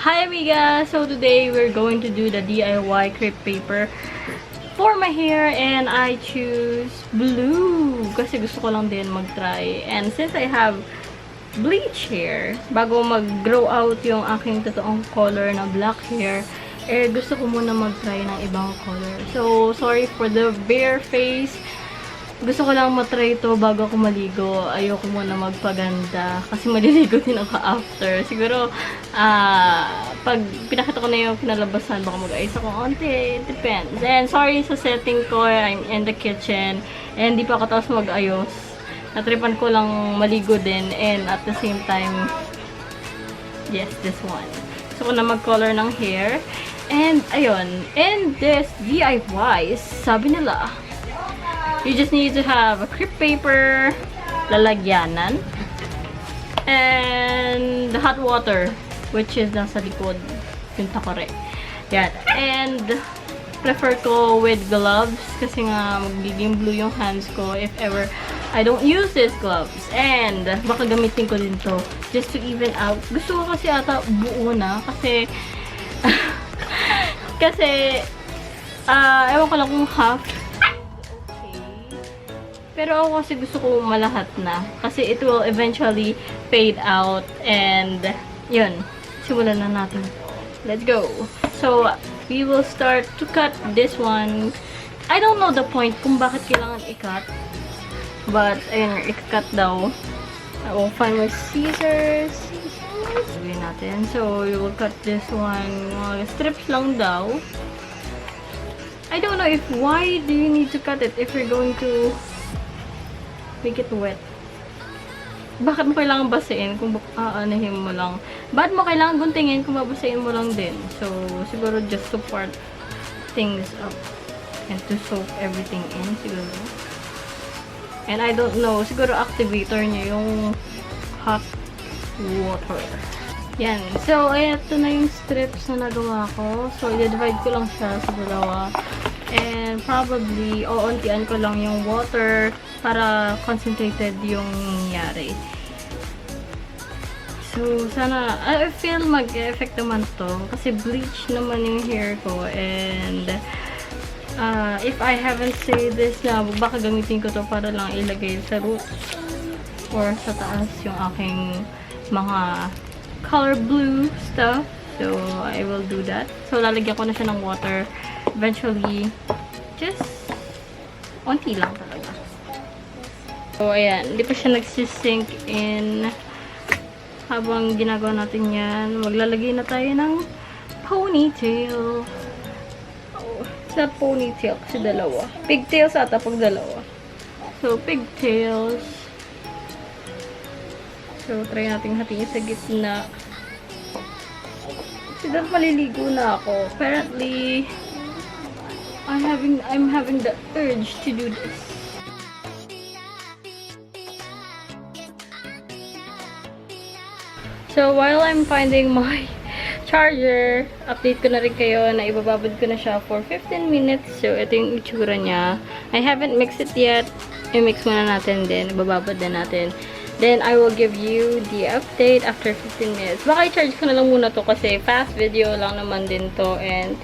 Hi Amiga! So today we're going to do the DIY crepe paper for my hair and I choose blue kasi gusto ko lang din mag-try. And since I have bleach hair, bago mag-grow out yung aking totoong color na black hair, eh gusto ko muna mag-try ng ibang color. So sorry for the bare face. Gusto ko lang matry ito bago ako maligo. Ayoko muna magpaganda. Kasi maliligo din ako after. Siguro, pag pinakita ko na yung kinalabasan, baka mag-ayos ako onti. It depends. And sorry sa setting ko. I'm in the kitchen. And di pa ako tapos mag-ayos. Natripan ko lang maligo din. And at the same time, yes, this one. Gusto ko na mag-color ng hair. And, ayun. And this DIY, sabi nila, you just need to have a crepe paper, lalagyanan, and the hot water, which is nasa likod, yung takore. Yan. And, prefer ko with gloves, kasi nga magiging blue yung hands ko if ever I don't use these gloves. And, baka gamitin ko din to, just to even out. Gusto ko kasi ata buo na, kasi, ewan ko lang kung half. Pero ako kasi gusto ko malahat na. Kasi it will eventually fade out. And, yun. Simulan na natin. Let's go. So, we will start to cut this one. I don't know the point kung bakit kailangan i-cut. But, ayun, i-cut daw. I will find my scissors. Gawin natin. So, we will cut this one. Strips lang daw. I don't know if why do you need to cut it if you're going to make it wet. Bakit mo kailangan basahin kung aanahin mo lang? Bakit mo kailangan guntingin kung babasahin mo lang din? So, siguro just to part things up and to soak everything in, siguro. And I don't know, siguro activator niya yung hot water. Yan. So, ito na yung strips na nagawa ko. So, i-divide ko lang siya sa dalawa. And probably, oontian ko lang yung water para concentrated yung nangyayari. So, sana, I feel mag-effect naman to. Kasi bleach naman yung hair ko. And, if I haven't said this na, baka gamitin ko to para lang ilagay sa roots or sa taas yung aking mga color blue stuff. So, I will do that. So, lalagyan ko na siya ng water. Eventually, just onti lang talaga. So, ayan. Hindi pa siya nagsisink in. Habang ginagawa natin yan, maglalagay na tayo ng ponytail. Oh, it's not ponytail kasi dalawa. Pigtails ata pag dalawa. So, pigtails. So, try natin hatiin sa gitna. Kasi dapat maliligo na ako. Apparently, I'm having the urge to do this. So, while I'm finding my charger, update ko na rin kayo na ibababad ko na siya for 15 minutes. So, ito yung itsura niya. I haven't mixed it yet. I-mix muna natin din. Ibababad na natin. Then, I will give you the update after 15 minutes. Baka i-charge ko na lang muna to kasi fast video lang naman din to. And,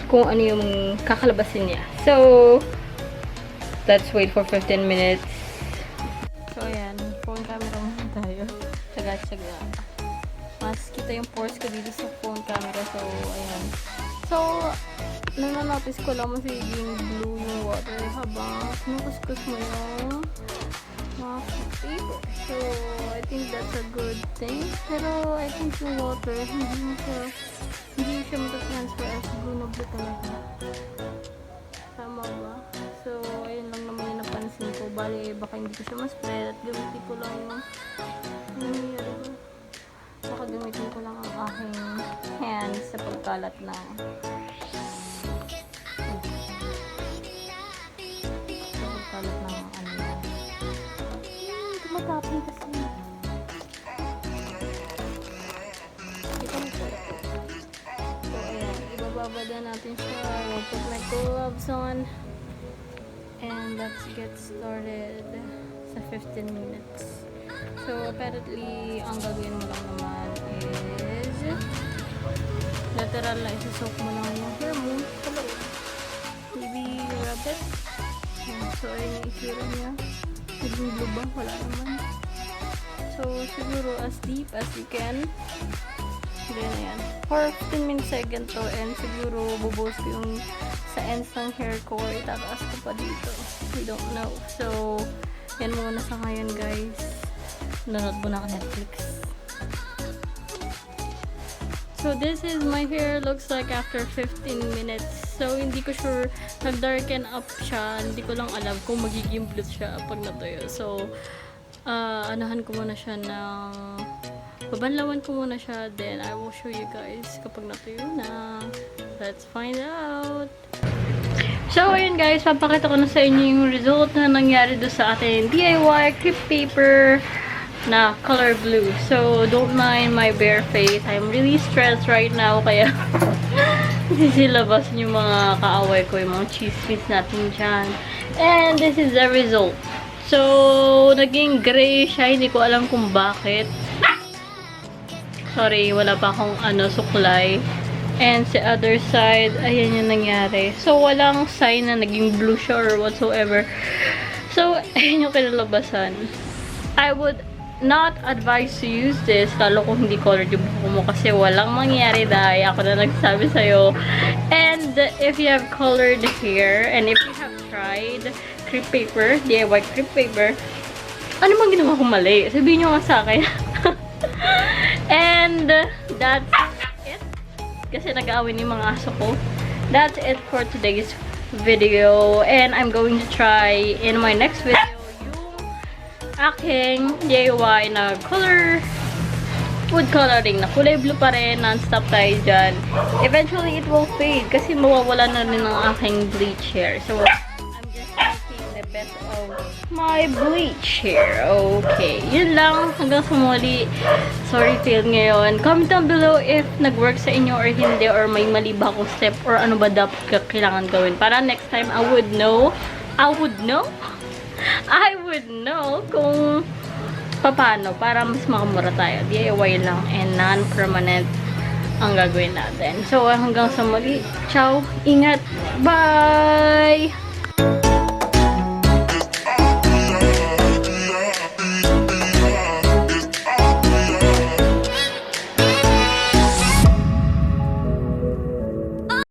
kung ano yung kakalabasin niya. So, let's wait for 15 minutes. So, ayan. Phone camera muna tayo. Sagat-saga. Mas kita yung pores ko dito sa phone camera. So, ayan. So, nananotice ko lang magiging blue yung water habang sinukuskus mo yung mga paper. So, I think that's a good thing. Pero, I think yung water, hindi siya matatransfer as blue na blue talaga. Tama ba? So, ayun lang naman yung napansin ko. Bali, baka hindi ko siya ma-spread at gamitin ko lang yung nangyayari ko. Baka gamitin ko lang ang aking hands sa pagkalat ng ano na. Tumatapin kasi. So, ayan. Ibababada natin siya. We'll put my gloves on. And let's get started sa 15 minutes. So, apparently, ang gagawin mo lang naman is literal na isusok mo lang yung hair mo. Hello. Maybe rub it. So, ayun yung itsura niya. Naging blue ba? Wala naman. So, siguro as deep as you can. Then, ayan. For 15 minutes again to. And siguro bubuhos ko yung sa ends ng hair ko. Or itataas ko pa dito. I don't know. So, yan muna sa ngayon, guys. Nanood muna ako Netflix. So, this is my hair looks like after 15 minutes. So, hindi ko sure, nag-darken up siya. Hindi ko lang alam kung magiging blue siya pag natuyo. So, anahan ko muna siya ng... Babanlawan ko muna siya. Then, I will show you guys kapag natuyo na. Let's find out! So, ayun guys, papakita ko na sa inyo yung result na nangyari doon sa ating DIY crepe paper na color blue. So, don't mind my bare face. I'm really stressed right now, kaya silabas yung mga kaaway ko, yung mga chismis natin dyan. And this is the result. So, naging gray siya. Hindi ko alam kung bakit. Sorry, wala pa akong suklay. And sa other side, ayan yung nangyari. So, walang sign na naging blue siya or whatsoever. So, ayan yung kinalabasan. I would not advise to use this, lalo kung hindi colored yung buhok mo kasi walang mangyari dahil ako na nagsabi sa'yo. And if you have colored hair, and if you have tried crepe paper, DIY crepe paper, ano mang ginawa kong mali? Sabihin nyo nga sa akin. And that's it. Kasi nag-aawin yung mga aso ko. That's it for today's video. And I'm going to try in my next video aking DIY na food coloring na kulay blue pa rin, non-stop tayo dyan. Eventually, it will fade kasi mawawala na rin ang aking bleach hair. So, I'm just making the best of my bleach hair. Okay, yun lang. Hanggang sa muli. Sorry, fail ngayon. Comment down below if nag-work sa inyo or hindi, or may mali ba akong step, or ano ba dapat kailangan gawin. Para next time, I would know kung paano para mas makamura tayo. DIY lang and non-permanent ang gagawin natin. So, hanggang sa muli. Ciao! Ingat! Bye!